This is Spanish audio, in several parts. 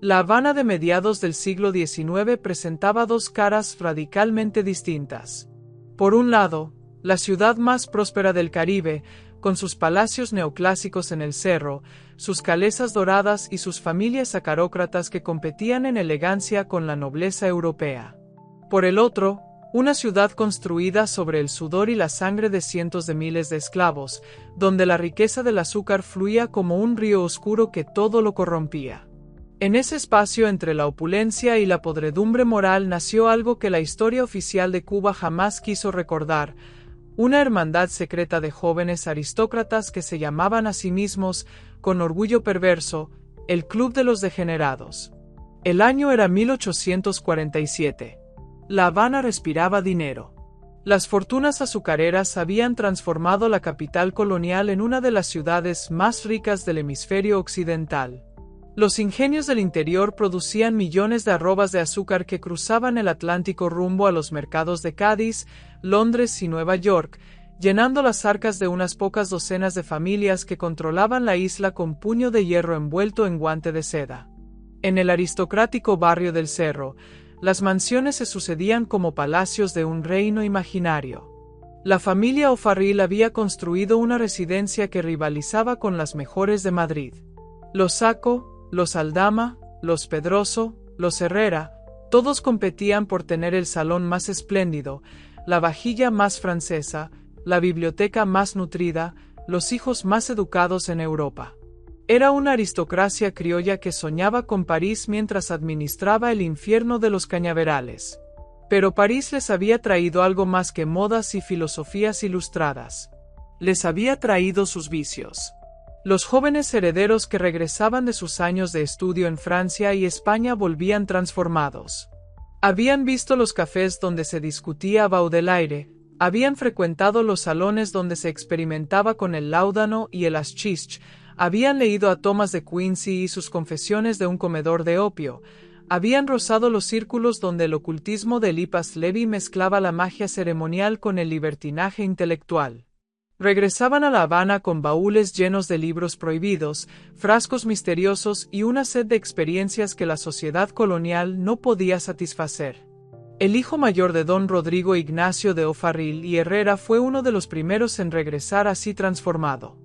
La Habana de mediados del siglo XIX presentaba dos caras radicalmente distintas. Por un lado, la ciudad más próspera del Caribe, con sus palacios neoclásicos en el cerro, sus calesas doradas y sus familias acarócratas que competían en elegancia con la nobleza europea. Por el otro, una ciudad construida sobre el sudor y la sangre de cientos de miles de esclavos, donde la riqueza del azúcar fluía como un río oscuro que todo lo corrompía. En ese espacio entre la opulencia y la podredumbre moral nació algo que la historia oficial de Cuba jamás quiso recordar: una hermandad secreta de jóvenes aristócratas que se llamaban a sí mismos, con orgullo perverso, el Club de los Degenerados. El año era 1847. La Habana respiraba dinero. Las fortunas azucareras habían transformado la capital colonial en una de las ciudades más ricas del hemisferio occidental. Los ingenios del interior producían millones de arrobas de azúcar que cruzaban el Atlántico rumbo a los mercados de Cádiz, Londres y Nueva York, llenando las arcas de unas pocas docenas de familias que controlaban la isla con puño de hierro envuelto en guante de seda. En el aristocrático barrio del Cerro, las mansiones se sucedían como palacios de un reino imaginario. La familia O'Farrill había construido una residencia que rivalizaba con las mejores de Madrid. Los Sacco, los Aldama, los Pedroso, los Herrera, todos competían por tener el salón más espléndido, la vajilla más francesa, la biblioteca más nutrida, los hijos más educados en Europa. Era una aristocracia criolla que soñaba con París mientras administraba el infierno de los cañaverales. Pero París les había traído algo más que modas y filosofías ilustradas. Les había traído sus vicios. Los jóvenes herederos que regresaban de sus años de estudio en Francia y España volvían transformados. Habían visto los cafés donde se discutía Baudelaire, habían frecuentado los salones donde se experimentaba con el láudano y el haschisch, habían leído a Thomas de Quincy y sus confesiones de un comedor de opio, habían rozado los círculos donde el ocultismo de Eliphas Levi mezclaba la magia ceremonial con el libertinaje intelectual. Regresaban a La Habana con baúles llenos de libros prohibidos, frascos misteriosos y una sed de experiencias que la sociedad colonial no podía satisfacer. El hijo mayor de don Rodrigo Ignacio de O'Farrill y Herrera fue uno de los primeros en regresar así transformado.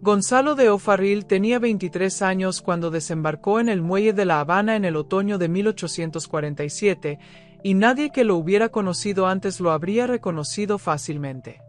Gonzalo de O'Farrill tenía 23 años cuando desembarcó en el muelle de La Habana en el otoño de 1847, y nadie que lo hubiera conocido antes lo habría reconocido fácilmente.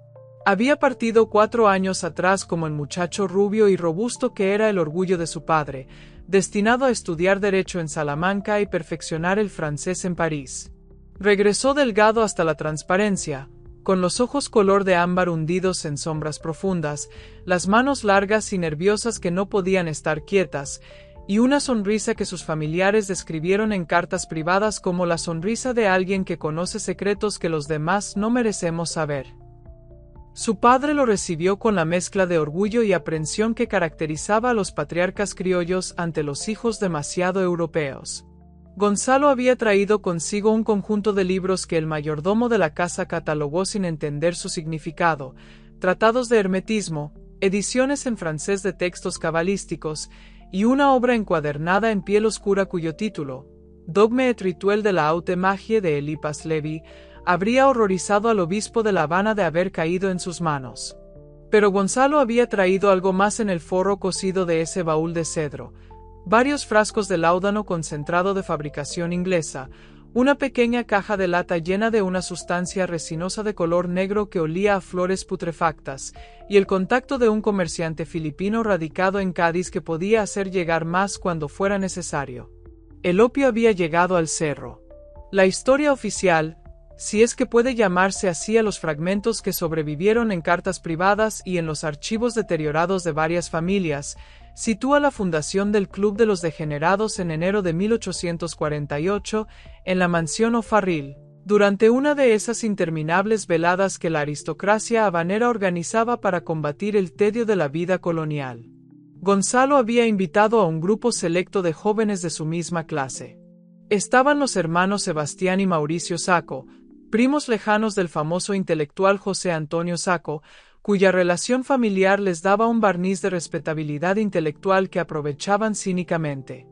Había partido 4 años atrás como el muchacho rubio y robusto que era el orgullo de su padre, destinado a estudiar Derecho en Salamanca y perfeccionar el francés en París. Regresó delgado hasta la transparencia, con los ojos color de ámbar hundidos en sombras profundas, las manos largas y nerviosas que no podían estar quietas, y una sonrisa que sus familiares describieron en cartas privadas como la sonrisa de alguien que conoce secretos que los demás no merecemos saber. Su padre lo recibió con la mezcla de orgullo y aprensión que caracterizaba a los patriarcas criollos ante los hijos demasiado europeos. Gonzalo había traído consigo un conjunto de libros que el mayordomo de la casa catalogó sin entender su significado: tratados de hermetismo, ediciones en francés de textos cabalísticos, y una obra encuadernada en piel oscura cuyo título, Dogme et rituel de la haute magie de Eliphas Levi, habría horrorizado al obispo de La Habana de haber caído en sus manos. Pero Gonzalo había traído algo más en el forro cosido de ese baúl de cedro: varios frascos de láudano concentrado de fabricación inglesa, una pequeña caja de lata llena de una sustancia resinosa de color negro que olía a flores putrefactas, y el contacto de un comerciante filipino radicado en Cádiz que podía hacer llegar más cuando fuera necesario. El opio había llegado al cerro. La historia oficial, si es que puede llamarse así a los fragmentos que sobrevivieron en cartas privadas y en los archivos deteriorados de varias familias, sitúa la fundación del Club de los Degenerados en enero de 1848, en la mansión O'Farrill, durante una de esas interminables veladas que la aristocracia habanera organizaba para combatir el tedio de la vida colonial. Gonzalo había invitado a un grupo selecto de jóvenes de su misma clase. Estaban los hermanos Sebastián y Mauricio Sacco, primos lejanos del famoso intelectual José Antonio Sacco, cuya relación familiar les daba un barniz de respetabilidad intelectual que aprovechaban cínicamente.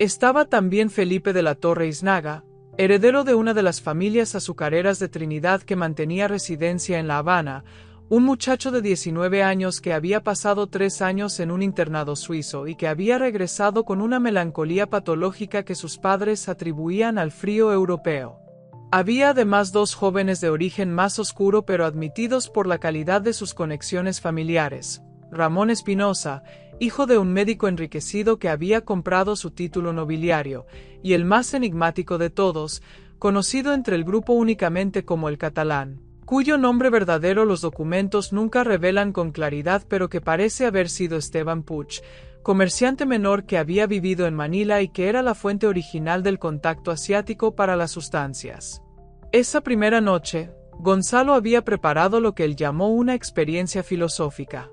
Estaba también Felipe de la Torre Iznaga, heredero de una de las familias azucareras de Trinidad que mantenía residencia en La Habana, un muchacho de 19 años que había pasado 3 años en un internado suizo y que había regresado con una melancolía patológica que sus padres atribuían al frío europeo. Había además 2 jóvenes de origen más oscuro pero admitidos por la calidad de sus conexiones familiares: Ramón Espinosa, hijo de un médico enriquecido que había comprado su título nobiliario, y el más enigmático de todos, conocido entre el grupo únicamente como el Catalán, cuyo nombre verdadero los documentos nunca revelan con claridad pero que parece haber sido Esteban Puig, comerciante menor que había vivido en Manila y que era la fuente original del contacto asiático para las sustancias. Esa primera noche, Gonzalo había preparado lo que él llamó una experiencia filosófica.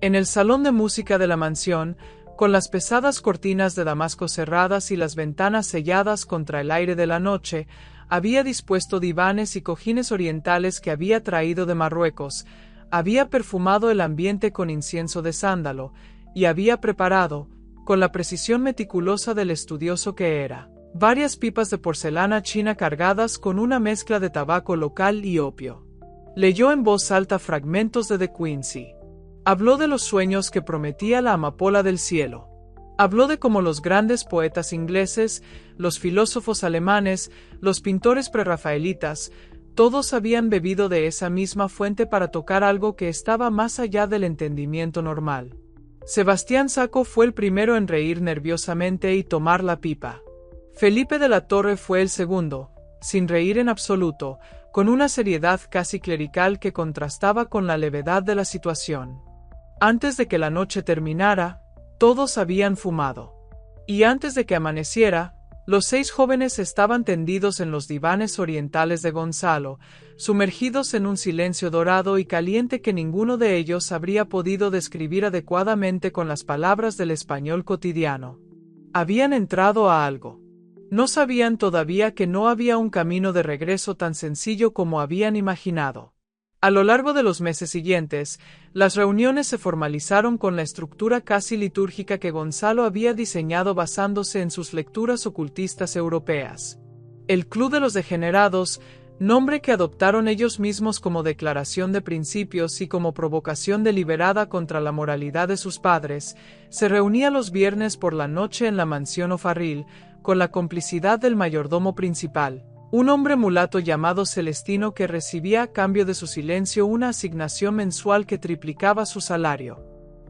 En el salón de música de la mansión, con las pesadas cortinas de damasco cerradas y las ventanas selladas contra el aire de la noche, había dispuesto divanes y cojines orientales que había traído de Marruecos, había perfumado el ambiente con incienso de sándalo, y había preparado, con la precisión meticulosa del estudioso que era, varias pipas de porcelana china cargadas con una mezcla de tabaco local y opio. Leyó en voz alta fragmentos de De Quincey. Habló de los sueños que prometía la amapola del cielo. Habló de cómo los grandes poetas ingleses, los filósofos alemanes, los pintores prerrafaelitas, todos habían bebido de esa misma fuente para tocar algo que estaba más allá del entendimiento normal. Sebastián Sacco fue el primero en reír nerviosamente y tomar la pipa. Felipe de la Torre fue el segundo, sin reír en absoluto, con una seriedad casi clerical que contrastaba con la levedad de la situación. Antes de que la noche terminara, todos habían fumado. Y antes de que amaneciera, los 6 jóvenes estaban tendidos en los divanes orientales de Gonzalo, sumergidos en un silencio dorado y caliente que ninguno de ellos habría podido describir adecuadamente con las palabras del español cotidiano. Habían entrado a algo. No sabían todavía que no había un camino de regreso tan sencillo como habían imaginado. A lo largo de los meses siguientes, las reuniones se formalizaron con la estructura casi litúrgica que Gonzalo había diseñado basándose en sus lecturas ocultistas europeas. El Club de los Degenerados, nombre que adoptaron ellos mismos como declaración de principios y como provocación deliberada contra la moralidad de sus padres, se reunía los viernes por la noche en la mansión O'Farrill, con la complicidad del mayordomo principal, un hombre mulato llamado Celestino que recibía a cambio de su silencio una asignación mensual que triplicaba su salario.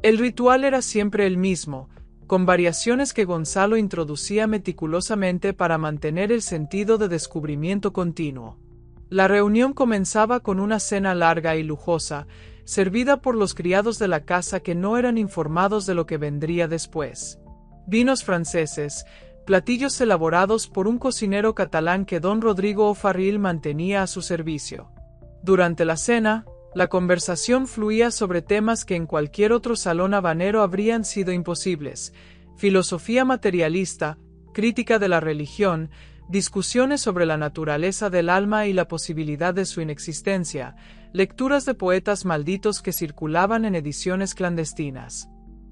El ritual era siempre el mismo, con variaciones que Gonzalo introducía meticulosamente para mantener el sentido de descubrimiento continuo. La reunión comenzaba con una cena larga y lujosa, servida por los criados de la casa que no eran informados de lo que vendría después. Vinos franceses, platillos elaborados por un cocinero catalán que don Rodrigo O'Farrill mantenía a su servicio. Durante la cena, la conversación fluía sobre temas que en cualquier otro salón habanero habrían sido imposibles: filosofía materialista, crítica de la religión, discusiones sobre la naturaleza del alma y la posibilidad de su inexistencia, lecturas de poetas malditos que circulaban en ediciones clandestinas.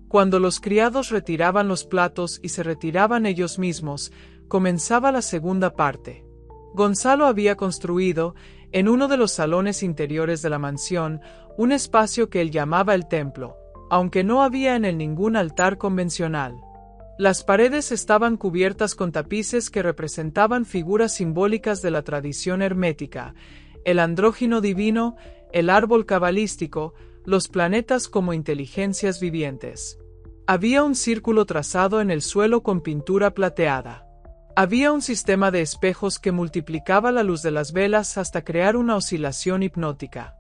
Cuando los criados retiraban los platos y se retiraban ellos mismos, comenzaba la segunda parte. Gonzalo había construido, en uno de los salones interiores de la mansión, un espacio que él llamaba el templo, aunque no había en él ningún altar convencional. Las paredes estaban cubiertas con tapices que representaban figuras simbólicas de la tradición hermética: el andrógino divino, el árbol cabalístico, los planetas como inteligencias vivientes. Había un círculo trazado en el suelo con pintura plateada. Había un sistema de espejos que multiplicaba la luz de las velas hasta crear una oscilación hipnótica.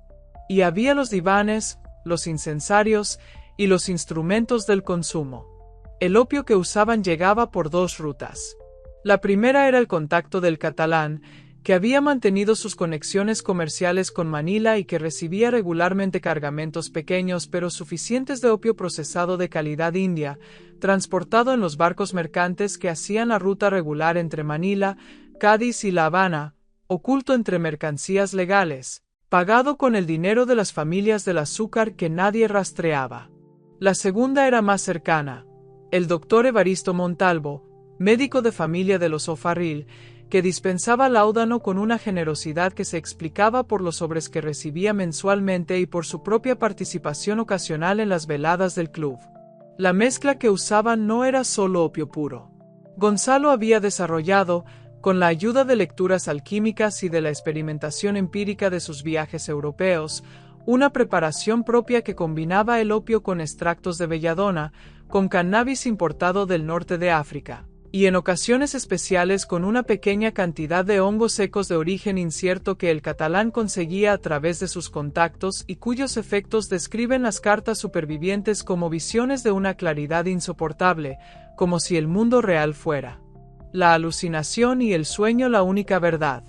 Y había los divanes, los incensarios y los instrumentos del consumo. El opio que usaban llegaba por 2 rutas. La primera era el contacto del catalán, que había mantenido sus conexiones comerciales con Manila y que recibía regularmente cargamentos pequeños pero suficientes de opio procesado de calidad india, transportado en los barcos mercantes que hacían la ruta regular entre Manila, Cádiz y La Habana, oculto entre mercancías legales, pagado con el dinero de las familias del azúcar que nadie rastreaba. La segunda era más cercana. El doctor Evaristo Montalvo, médico de familia de los O'Farrill, que dispensaba láudano con una generosidad que se explicaba por los sobres que recibía mensualmente y por su propia participación ocasional en las veladas del club. La mezcla que usaban no era solo opio puro. Gonzalo había desarrollado, con la ayuda de lecturas alquímicas y de la experimentación empírica de sus viajes europeos, una preparación propia que combinaba el opio con extractos de belladona, con cannabis importado del norte de África, y en ocasiones especiales con una pequeña cantidad de hongos secos de origen incierto que el catalán conseguía a través de sus contactos y cuyos efectos describen las cartas supervivientes como visiones de una claridad insoportable, como si el mundo real fuera la alucinación y el sueño la única verdad.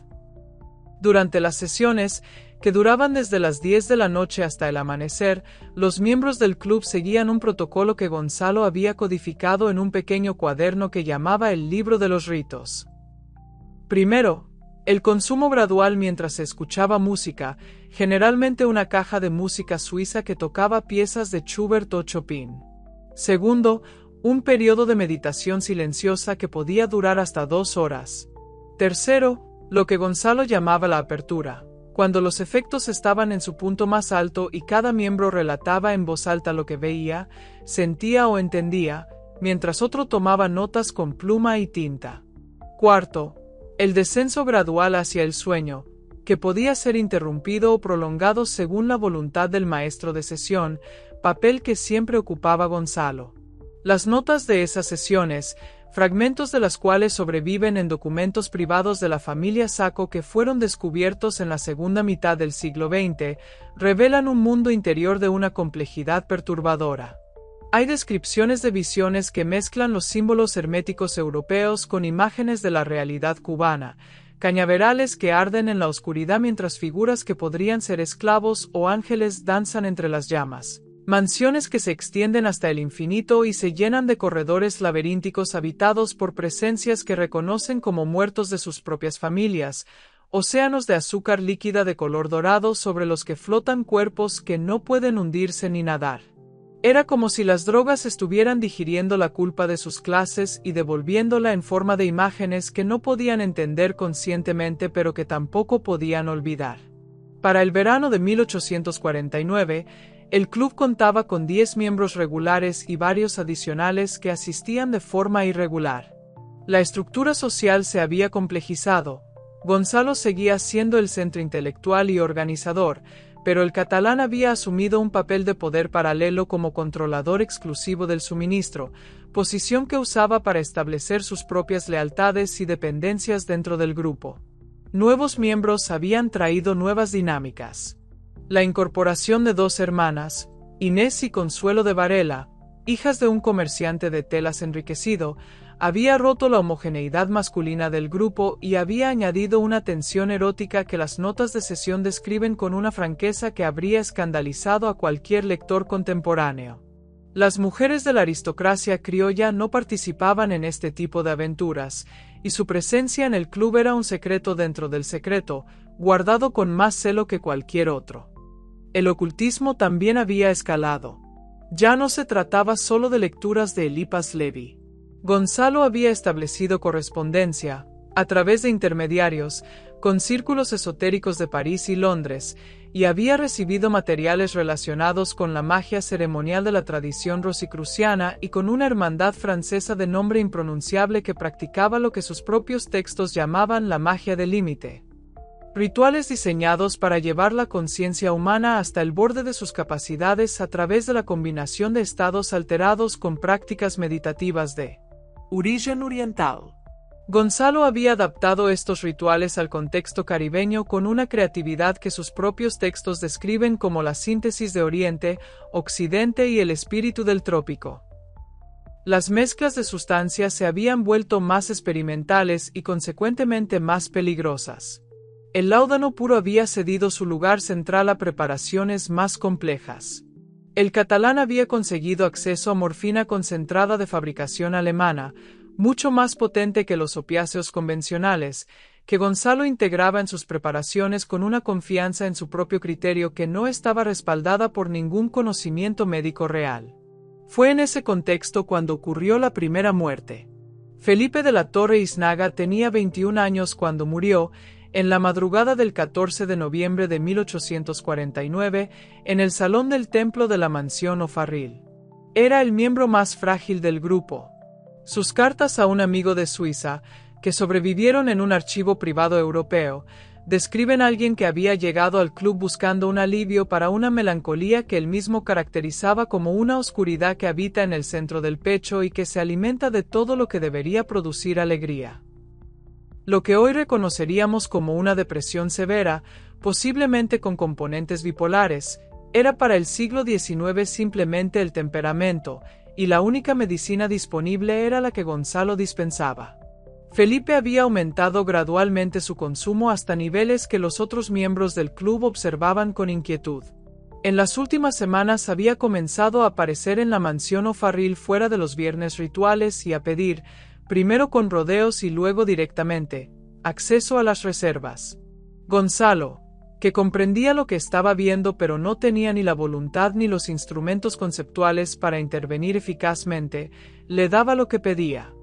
Durante las sesiones, que duraban desde las 10 de la noche hasta el amanecer, los miembros del club seguían un protocolo que Gonzalo había codificado en un pequeño cuaderno que llamaba el libro de los ritos. Primero, el consumo gradual mientras se escuchaba música, generalmente una caja de música suiza que tocaba piezas de Schubert o Chopin. Segundo, un periodo de meditación silenciosa que podía durar hasta 2 horas. Tercero, lo que Gonzalo llamaba la apertura, cuando los efectos estaban en su punto más alto y cada miembro relataba en voz alta lo que veía, sentía o entendía, mientras otro tomaba notas con pluma y tinta. Cuarto, el descenso gradual hacia el sueño, que podía ser interrumpido o prolongado según la voluntad del maestro de sesión, papel que siempre ocupaba Gonzalo. Las notas de esas sesiones, fragmentos de las cuales sobreviven en documentos privados de la familia Sacco que fueron descubiertos en la segunda mitad del siglo XX, revelan un mundo interior de una complejidad perturbadora. Hay descripciones de visiones que mezclan los símbolos herméticos europeos con imágenes de la realidad cubana, cañaverales que arden en la oscuridad mientras figuras que podrían ser esclavos o ángeles danzan entre las llamas. Mansiones que se extienden hasta el infinito y se llenan de corredores laberínticos habitados por presencias que reconocen como muertos de sus propias familias, océanos de azúcar líquida de color dorado sobre los que flotan cuerpos que no pueden hundirse ni nadar. Era como si las drogas estuvieran digiriendo la culpa de sus clases y devolviéndola en forma de imágenes que no podían entender conscientemente pero que tampoco podían olvidar. Para el verano de 1849, el club contaba con 10 miembros regulares y varios adicionales que asistían de forma irregular. La estructura social se había complejizado. Gonzalo seguía siendo el centro intelectual y organizador, pero el catalán había asumido un papel de poder paralelo como controlador exclusivo del suministro, posición que usaba para establecer sus propias lealtades y dependencias dentro del grupo. Nuevos miembros habían traído nuevas dinámicas. La incorporación de 2 hermanas, Inés y Consuelo de Varela, hijas de un comerciante de telas enriquecido, había roto la homogeneidad masculina del grupo y había añadido una tensión erótica que las notas de sesión describen con una franqueza que habría escandalizado a cualquier lector contemporáneo. Las mujeres de la aristocracia criolla no participaban en este tipo de aventuras, y su presencia en el club era un secreto dentro del secreto, guardado con más celo que cualquier otro. El ocultismo también había escalado. Ya no se trataba solo de lecturas de Eliphas Levi. Gonzalo había establecido correspondencia, a través de intermediarios, con círculos esotéricos de París y Londres, y había recibido materiales relacionados con la magia ceremonial de la tradición rosicruciana y con una hermandad francesa de nombre impronunciable que practicaba lo que sus propios textos llamaban la magia del límite. Rituales diseñados para llevar la conciencia humana hasta el borde de sus capacidades a través de la combinación de estados alterados con prácticas meditativas de origen oriental. Gonzalo había adaptado estos rituales al contexto caribeño con una creatividad que sus propios textos describen como la síntesis de Oriente, Occidente y el espíritu del trópico. Las mezclas de sustancias se habían vuelto más experimentales y consecuentemente más peligrosas. El láudano puro había cedido su lugar central a preparaciones más complejas. El catalán había conseguido acceso a morfina concentrada de fabricación alemana, mucho más potente que los opiáceos convencionales, que Gonzalo integraba en sus preparaciones con una confianza en su propio criterio que no estaba respaldada por ningún conocimiento médico real. Fue en ese contexto cuando ocurrió la primera muerte. Felipe de la Torre Iznaga tenía 21 años cuando murió, en la madrugada del 14 de noviembre de 1849, en el salón del templo de la mansión O'Farrill. Era el miembro más frágil del grupo. Sus cartas a un amigo de Suiza, que sobrevivieron en un archivo privado europeo, describen a alguien que había llegado al club buscando un alivio para una melancolía que él mismo caracterizaba como una oscuridad que habita en el centro del pecho y que se alimenta de todo lo que debería producir alegría. Lo que hoy reconoceríamos como una depresión severa, posiblemente con componentes bipolares, era para el siglo XIX simplemente el temperamento, y la única medicina disponible era la que Gonzalo dispensaba. Felipe había aumentado gradualmente su consumo hasta niveles que los otros miembros del club observaban con inquietud. En las últimas semanas había comenzado a aparecer en la mansión O'Farrill fuera de los viernes rituales y a pedir, primero con rodeos y luego directamente, acceso a las reservas. Gonzalo, que comprendía lo que estaba viendo pero no tenía ni la voluntad ni los instrumentos conceptuales para intervenir eficazmente, le daba lo que pedía.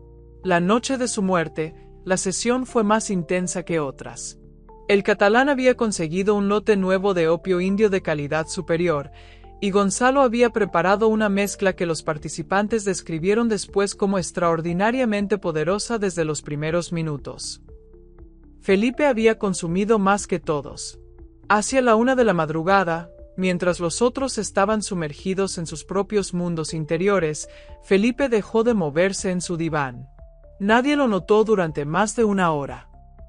La noche de su muerte, la sesión fue más intensa que otras. El catalán había conseguido un lote nuevo de opio indio de calidad superior, y Gonzalo había preparado una mezcla que los participantes describieron después como extraordinariamente poderosa desde los primeros minutos. Felipe había consumido más que todos. Hacia la 1 de la madrugada, mientras los otros estaban sumergidos en sus propios mundos interiores, Felipe dejó de moverse en su diván. Nadie lo notó durante más de una hora.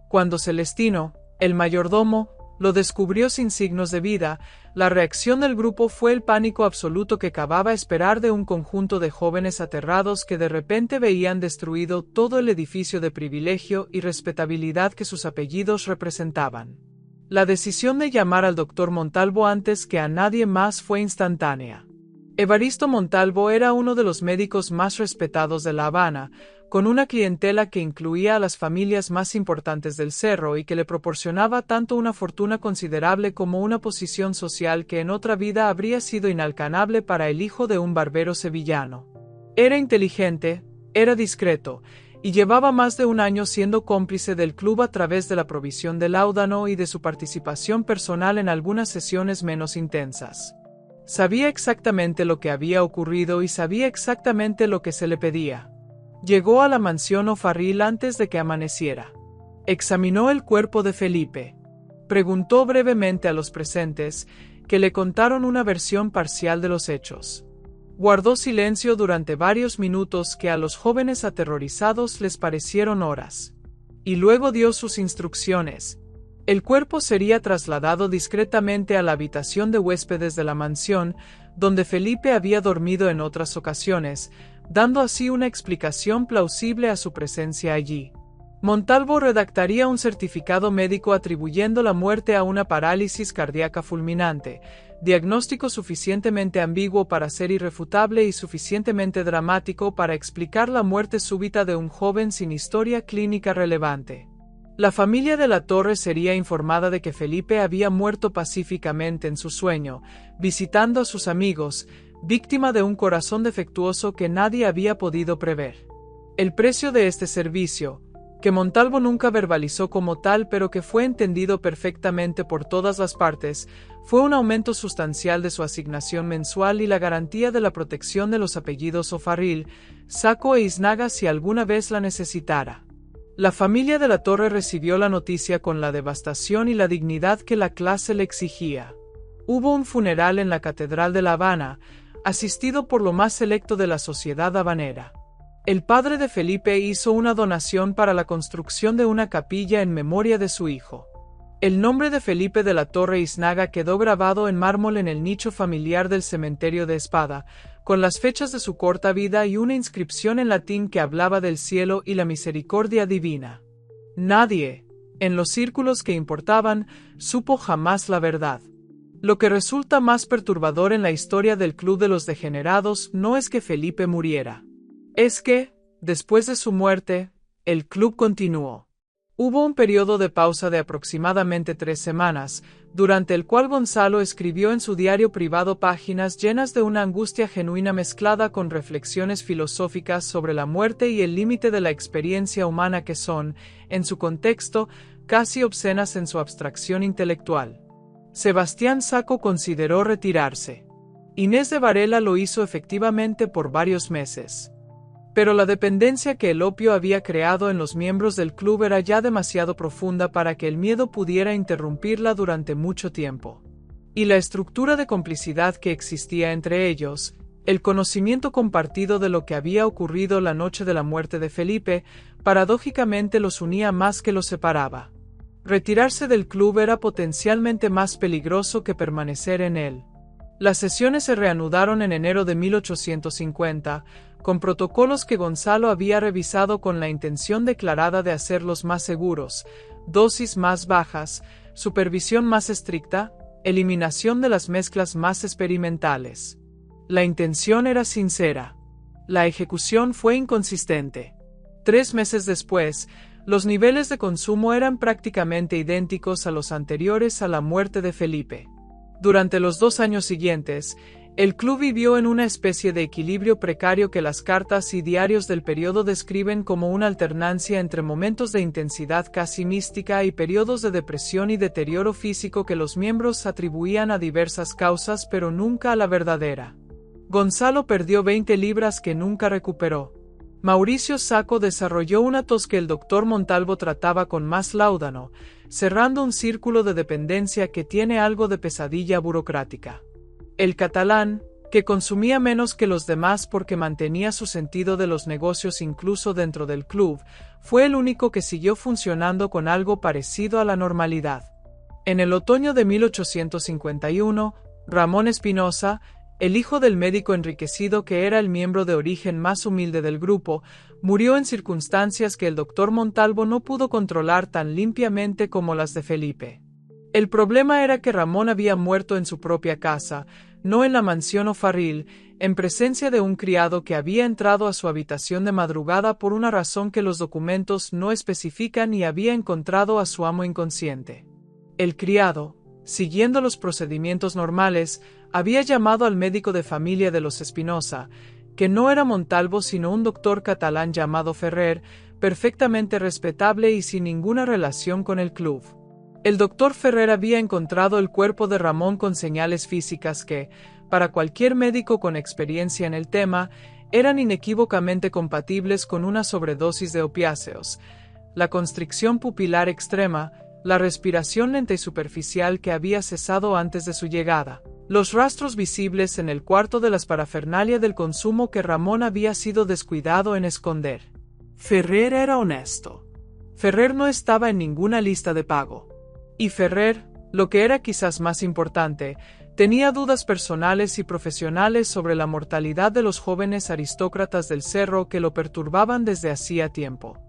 Cuando Celestino, el mayordomo, lo descubrió sin signos de vida, la reacción del grupo fue el pánico absoluto que cababa esperar de un conjunto de jóvenes aterrados que de repente veían destruido todo el edificio de privilegio y respetabilidad que sus apellidos representaban. La decisión de llamar al doctor Montalvo antes que a nadie más fue instantánea. Evaristo Montalvo era uno de los médicos más respetados de La Habana, con una clientela que incluía a las familias más importantes del cerro y que le proporcionaba tanto una fortuna considerable como una posición social que en otra vida habría sido inalcanzable para el hijo de un barbero sevillano. Era inteligente, era discreto, y llevaba más de un año siendo cómplice del club a través de la provisión de láudano y de su participación personal en algunas sesiones menos intensas. Sabía exactamente lo que había ocurrido y sabía exactamente lo que se le pedía. Llegó a la mansión O'Farrill antes de que amaneciera. Examinó el cuerpo de Felipe. Preguntó brevemente a los presentes, que le contaron una versión parcial de los hechos. Guardó silencio durante varios minutos que a los jóvenes aterrorizados les parecieron horas. Y luego dio sus instrucciones. El cuerpo sería trasladado discretamente a la habitación de huéspedes de la mansión, donde Felipe había dormido en otras ocasiones, dando así una explicación plausible a su presencia allí. Montalvo redactaría un certificado médico atribuyendo la muerte a una parálisis cardíaca fulminante, diagnóstico suficientemente ambiguo para ser irrefutable y suficientemente dramático para explicar la muerte súbita de un joven sin historia clínica relevante. La familia de la Torre sería informada de que Felipe había muerto pacíficamente en su sueño, visitando a sus amigos, víctima de un corazón defectuoso que nadie había podido prever. El precio de este servicio, que Montalvo nunca verbalizó como tal pero que fue entendido perfectamente por todas las partes, fue un aumento sustancial de su asignación mensual y la garantía de la protección de los apellidos O'Farrill, Sacco e Iznaga si alguna vez la necesitara. La familia de la Torre recibió la noticia con la devastación y la dignidad que la clase le exigía. Hubo un funeral en la Catedral de La Habana, asistido por lo más selecto de la sociedad habanera. El padre de Felipe hizo una donación para la construcción de una capilla en memoria de su hijo. El nombre de Felipe de la Torre Iznaga quedó grabado en mármol en el nicho familiar del cementerio de Espada, con las fechas de su corta vida y una inscripción en latín que hablaba del cielo y la misericordia divina. Nadie, en los círculos que importaban, supo jamás la verdad. Lo que resulta más perturbador en la historia del Club de los Degenerados no es que Felipe muriera. Es que, después de su muerte, el club continuó. Hubo un periodo de pausa de aproximadamente 3 semanas, durante el cual Gonzalo escribió en su diario privado páginas llenas de una angustia genuina mezclada con reflexiones filosóficas sobre la muerte y el límite de la experiencia humana que son, en su contexto, casi obscenas en su abstracción intelectual. Sebastián Sacco consideró retirarse. Inés de Varela lo hizo efectivamente por varios meses. Pero la dependencia que el opio había creado en los miembros del club era ya demasiado profunda para que el miedo pudiera interrumpirla durante mucho tiempo. Y la estructura de complicidad que existía entre ellos, el conocimiento compartido de lo que había ocurrido la noche de la muerte de Felipe, paradójicamente los unía más que los separaba. Retirarse del club era potencialmente más peligroso que permanecer en él. Las sesiones se reanudaron en enero de 1850, con protocolos que Gonzalo había revisado con la intención declarada de hacerlos más seguros, dosis más bajas, supervisión más estricta, eliminación de las mezclas más experimentales. La intención era sincera. La ejecución fue inconsistente. 3 meses después, los niveles de consumo eran prácticamente idénticos a los anteriores a la muerte de Felipe. Durante los 2 años siguientes, el club vivió en una especie de equilibrio precario que las cartas y diarios del periodo describen como una alternancia entre momentos de intensidad casi mística y periodos de depresión y deterioro físico que los miembros atribuían a diversas causas pero nunca a la verdadera. Gonzalo perdió 20 libras que nunca recuperó. Mauricio Sacco desarrolló una tos que el doctor Montalvo trataba con más láudano, cerrando un círculo de dependencia que tiene algo de pesadilla burocrática. El catalán, que consumía menos que los demás porque mantenía su sentido de los negocios incluso dentro del club, fue el único que siguió funcionando con algo parecido a la normalidad. En el otoño de 1851, Ramón Espinosa, el hijo del médico enriquecido que era el miembro de origen más humilde del grupo, murió en circunstancias que el doctor Montalvo no pudo controlar tan limpiamente como las de Felipe. El problema era que Ramón había muerto en su propia casa, no en la mansión O'Farrill, en presencia de un criado que había entrado a su habitación de madrugada por una razón que los documentos no especifican y había encontrado a su amo inconsciente. El criado, siguiendo los procedimientos normales, había llamado al médico de familia de los Espinosa, que no era Montalvo sino un doctor catalán llamado Ferrer, perfectamente respetable y sin ninguna relación con el club. El doctor Ferrer había encontrado el cuerpo de Ramón con señales físicas que, para cualquier médico con experiencia en el tema, eran inequívocamente compatibles con una sobredosis de opiáceos, la constricción pupilar extrema, la respiración lenta y superficial que había cesado antes de su llegada, los rastros visibles en el cuarto de las parafernalia del consumo que Ramón había sido descuidado en esconder. Ferrer era honesto. Ferrer no estaba en ninguna lista de pago. Y Ferrer, lo que era quizás más importante, tenía dudas personales y profesionales sobre la mortalidad de los jóvenes aristócratas del cerro que lo perturbaban desde hacía tiempo.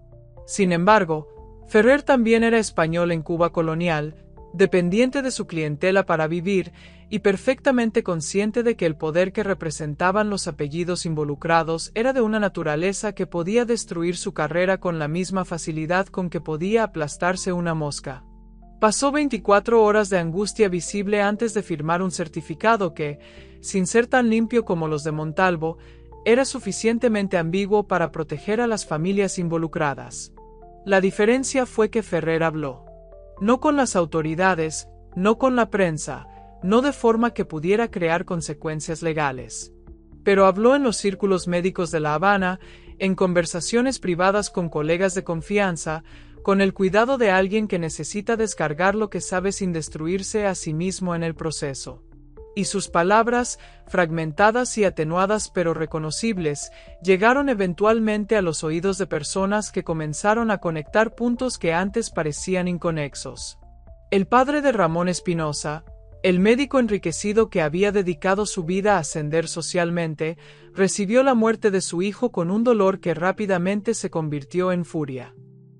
Sin embargo, Ferrer también era español en Cuba colonial, dependiente de su clientela para vivir, y perfectamente consciente de que el poder que representaban los apellidos involucrados era de una naturaleza que podía destruir su carrera con la misma facilidad con que podía aplastarse una mosca. Pasó 24 horas de angustia visible antes de firmar un certificado que, sin ser tan limpio como los de Montalvo, era suficientemente ambiguo para proteger a las familias involucradas. La diferencia fue que Ferrer habló. No con las autoridades, no con la prensa, no de forma que pudiera crear consecuencias legales. Pero habló en los círculos médicos de La Habana, en conversaciones privadas con colegas de confianza, con el cuidado de alguien que necesita descargar lo que sabe sin destruirse a sí mismo en el proceso. Y sus palabras, fragmentadas y atenuadas pero reconocibles, llegaron eventualmente a los oídos de personas que comenzaron a conectar puntos que antes parecían inconexos. El padre de Ramón Espinosa, el médico enriquecido que había dedicado su vida a ascender socialmente, recibió la muerte de su hijo con un dolor que rápidamente se convirtió en furia.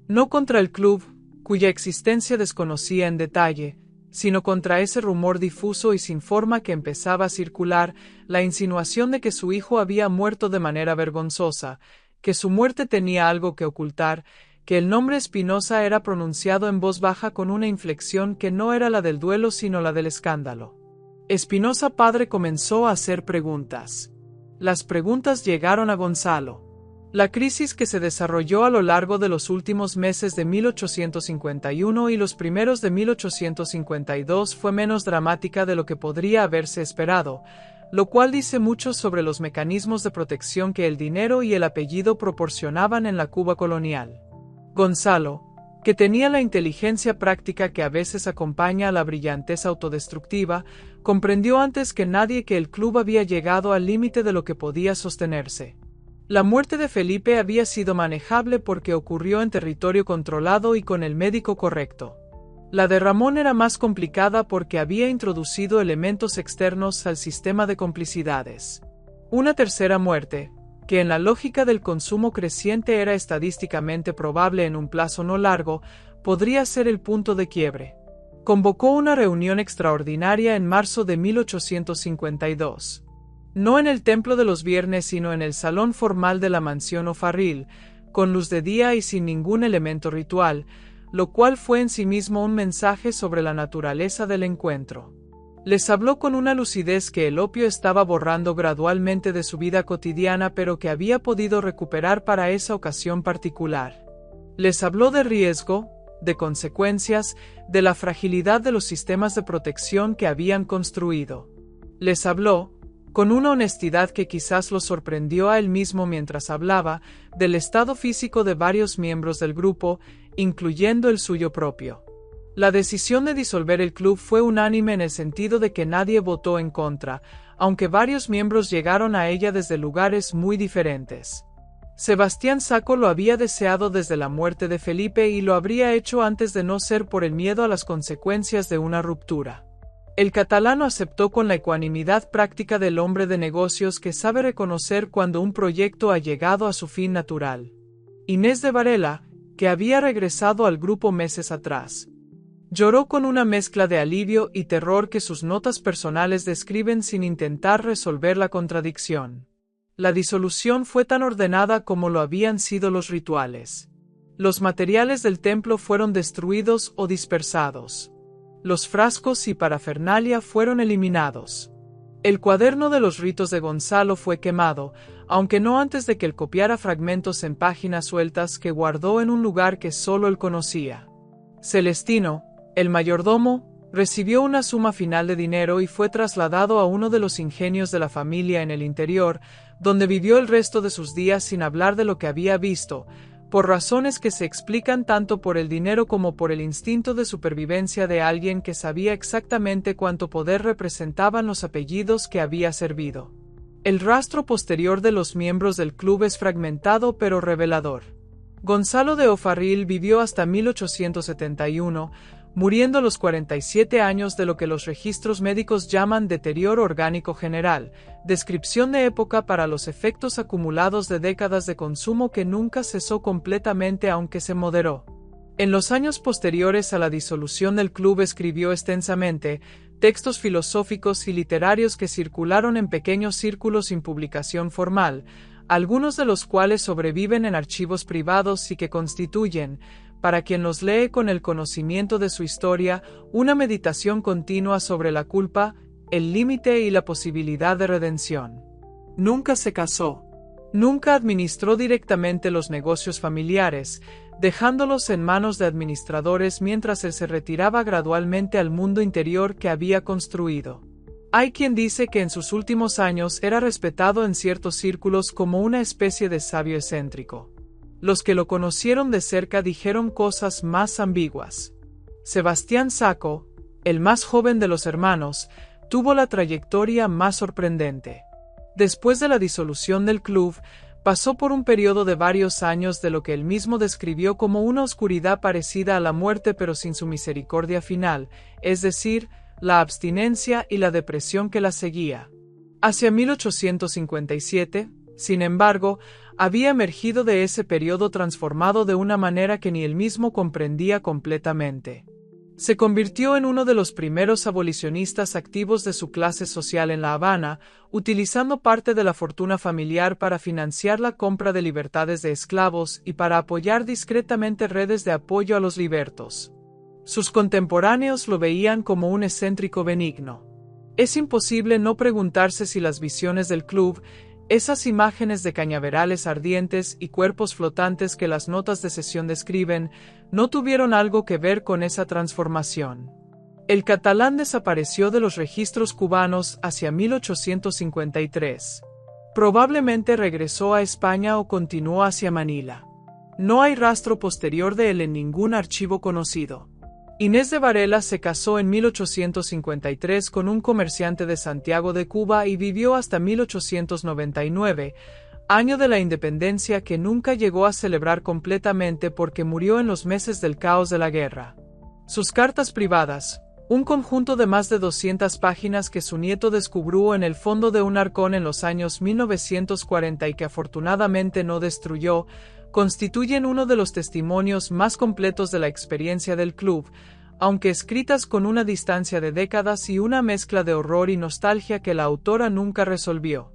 No contra el club, cuya existencia desconocía en detalle, sino contra ese rumor difuso y sin forma que empezaba a circular, la insinuación de que su hijo había muerto de manera vergonzosa, que su muerte tenía algo que ocultar, que el nombre Espinosa era pronunciado en voz baja con una inflexión que no era la del duelo sino la del escándalo. Espinosa padre comenzó a hacer preguntas. Las preguntas llegaron a Gonzalo. La crisis que se desarrolló a lo largo de los últimos meses de 1851 y los primeros de 1852 fue menos dramática de lo que podría haberse esperado, lo cual dice mucho sobre los mecanismos de protección que el dinero y el apellido proporcionaban en la Cuba colonial. Gonzalo, que tenía la inteligencia práctica que a veces acompaña a la brillantez autodestructiva, comprendió antes que nadie que el club había llegado al límite de lo que podía sostenerse. La muerte de Felipe había sido manejable porque ocurrió en territorio controlado y con el médico correcto. La de Ramón era más complicada porque había introducido elementos externos al sistema de complicidades. Una tercera muerte, que en la lógica del consumo creciente era estadísticamente probable en un plazo no largo, podría ser el punto de quiebre. Convocó una reunión extraordinaria en marzo de 1852. No en el Templo de los Viernes sino en el salón formal de la mansión O'Farrill, con luz de día y sin ningún elemento ritual, lo cual fue en sí mismo un mensaje sobre la naturaleza del encuentro. Les habló con una lucidez que el opio estaba borrando gradualmente de su vida cotidiana pero que había podido recuperar para esa ocasión particular. Les habló de riesgo, de consecuencias, de la fragilidad de los sistemas de protección que habían construido. Les habló, con una honestidad que quizás lo sorprendió a él mismo mientras hablaba, del estado físico de varios miembros del grupo, incluyendo el suyo propio. La decisión de disolver el club fue unánime en el sentido de que nadie votó en contra, aunque varios miembros llegaron a ella desde lugares muy diferentes. Sebastián Sacco lo había deseado desde la muerte de Felipe y lo habría hecho antes de no ser por el miedo a las consecuencias de una ruptura. El catalano aceptó con la ecuanimidad práctica del hombre de negocios que sabe reconocer cuando un proyecto ha llegado a su fin natural. Inés de Varela, que había regresado al grupo meses atrás, lloró con una mezcla de alivio y terror que sus notas personales describen sin intentar resolver la contradicción. La disolución fue tan ordenada como lo habían sido los rituales. Los materiales del templo fueron destruidos o dispersados. Los frascos y parafernalia fueron eliminados. El cuaderno de los ritos de Gonzalo fue quemado, aunque no antes de que él copiara fragmentos en páginas sueltas que guardó en un lugar que solo él conocía. Celestino, el mayordomo, recibió una suma final de dinero y fue trasladado a uno de los ingenios de la familia en el interior, donde vivió el resto de sus días sin hablar de lo que había visto, por razones que se explican tanto por el dinero como por el instinto de supervivencia de alguien que sabía exactamente cuánto poder representaban los apellidos que había servido. El rastro posterior de los miembros del club es fragmentado pero revelador. Gonzalo de O'Farrill vivió hasta 1871, muriendo a los 47 años de lo que los registros médicos llaman deterioro orgánico general, descripción de época para los efectos acumulados de décadas de consumo que nunca cesó completamente aunque se moderó. En los años posteriores a la disolución del club escribió extensamente textos filosóficos y literarios que circularon en pequeños círculos sin publicación formal, algunos de los cuales sobreviven en archivos privados y que constituyen, para quien los lee con el conocimiento de su historia, una meditación continua sobre la culpa, el límite y la posibilidad de redención. Nunca se casó. Nunca administró directamente los negocios familiares, dejándolos en manos de administradores mientras él se retiraba gradualmente al mundo interior que había construido. Hay quien dice que en sus últimos años era respetado en ciertos círculos como una especie de sabio excéntrico. Los que lo conocieron de cerca dijeron cosas más ambiguas. Sebastián Sacco, el más joven de los hermanos, tuvo la trayectoria más sorprendente. Después de la disolución del club, pasó por un periodo de varios años de lo que él mismo describió como una oscuridad parecida a la muerte pero sin su misericordia final, es decir, la abstinencia y la depresión que la seguía. Hacia 1857, sin embargo, había emergido de ese periodo transformado de una manera que ni él mismo comprendía completamente. Se convirtió en uno de los primeros abolicionistas activos de su clase social en La Habana, utilizando parte de la fortuna familiar para financiar la compra de libertades de esclavos y para apoyar discretamente redes de apoyo a los libertos. Sus contemporáneos lo veían como un excéntrico benigno. Es imposible no preguntarse si las visiones del club, esas imágenes de cañaverales ardientes y cuerpos flotantes que las notas de sesión describen, no tuvieron algo que ver con esa transformación. El catalán desapareció de los registros cubanos hacia 1853. Probablemente regresó a España o continuó hacia Manila. No hay rastro posterior de él en ningún archivo conocido. Inés de Varela se casó en 1853 con un comerciante de Santiago de Cuba y vivió hasta 1899, año de la independencia que nunca llegó a celebrar completamente porque murió en los meses del caos de la guerra. Sus cartas privadas, un conjunto de más de 200 páginas que su nieto descubrió en el fondo de un arcón en los años 1940 y que afortunadamente no destruyó, constituyen uno de los testimonios más completos de la experiencia del club, aunque escritas con una distancia de décadas y una mezcla de horror y nostalgia que la autora nunca resolvió.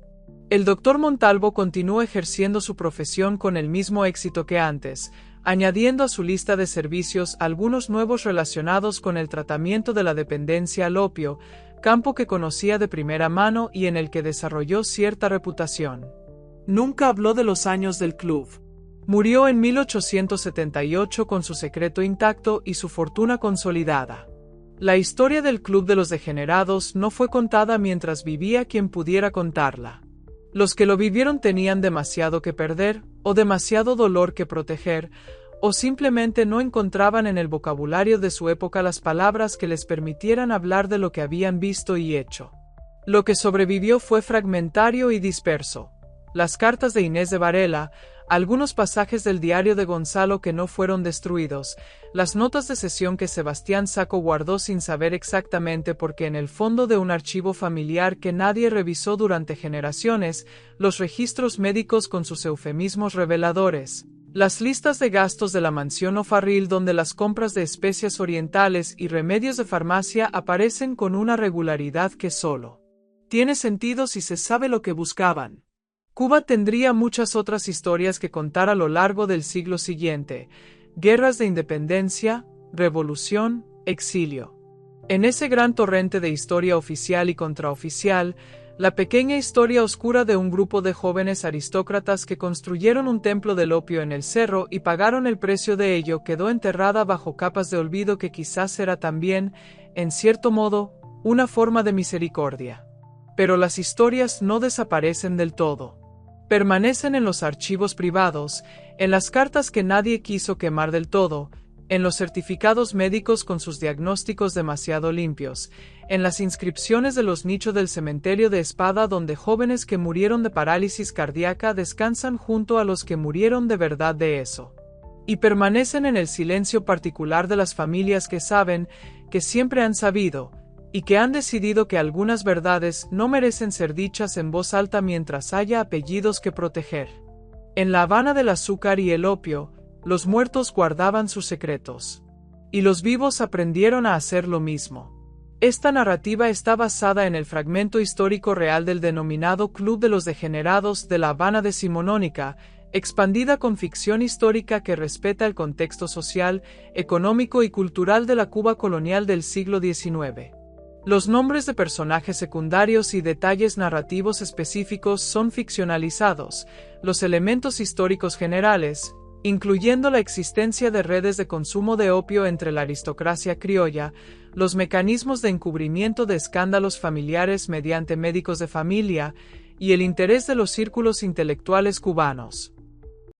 El Dr. Montalvo continuó ejerciendo su profesión con el mismo éxito que antes, añadiendo a su lista de servicios algunos nuevos relacionados con el tratamiento de la dependencia al opio, campo que conocía de primera mano y en el que desarrolló cierta reputación. Nunca habló de los años del club. Murió en 1878 con su secreto intacto y su fortuna consolidada. La historia del Club de los Degenerados no fue contada mientras vivía quien pudiera contarla. Los que lo vivieron tenían demasiado que perder, o demasiado dolor que proteger, o simplemente no encontraban en el vocabulario de su época las palabras que les permitieran hablar de lo que habían visto y hecho. Lo que sobrevivió fue fragmentario y disperso. Las cartas de Inés de Varela, algunos pasajes del diario de Gonzalo que no fueron destruidos, las notas de sesión que Sebastián Saco guardó sin saber exactamente porque en el fondo de un archivo familiar que nadie revisó durante generaciones, los registros médicos con sus eufemismos reveladores, las listas de gastos de la mansión O'Farrill donde las compras de especias orientales y remedios de farmacia aparecen con una regularidad que solo tiene sentido si se sabe lo que buscaban. Cuba tendría muchas otras historias que contar a lo largo del siglo siguiente: guerras de independencia, revolución, exilio. En ese gran torrente de historia oficial y contraoficial, la pequeña historia oscura de un grupo de jóvenes aristócratas que construyeron un templo del opio en el cerro y pagaron el precio de ello quedó enterrada bajo capas de olvido que quizás era también, en cierto modo, una forma de misericordia. Pero las historias no desaparecen del todo. Permanecen en los archivos privados, en las cartas que nadie quiso quemar del todo, en los certificados médicos con sus diagnósticos demasiado limpios, en las inscripciones de los nichos del cementerio de Espada donde jóvenes que murieron de parálisis cardíaca descansan junto a los que murieron de verdad de eso. Y permanecen en el silencio particular de las familias que saben, que siempre han sabido, y que han decidido que algunas verdades no merecen ser dichas en voz alta mientras haya apellidos que proteger. En La Habana del azúcar y el opio, los muertos guardaban sus secretos. Y los vivos aprendieron a hacer lo mismo. Esta narrativa está basada en el fragmento histórico real del denominado Club de los Degenerados de La Habana decimonónica, expandida con ficción histórica que respeta el contexto social, económico y cultural de la Cuba colonial del siglo XIX. Los nombres de personajes secundarios y detalles narrativos específicos son ficcionalizados, los elementos históricos generales, incluyendo la existencia de redes de consumo de opio entre la aristocracia criolla, los mecanismos de encubrimiento de escándalos familiares mediante médicos de familia, y el interés de los círculos intelectuales cubanos.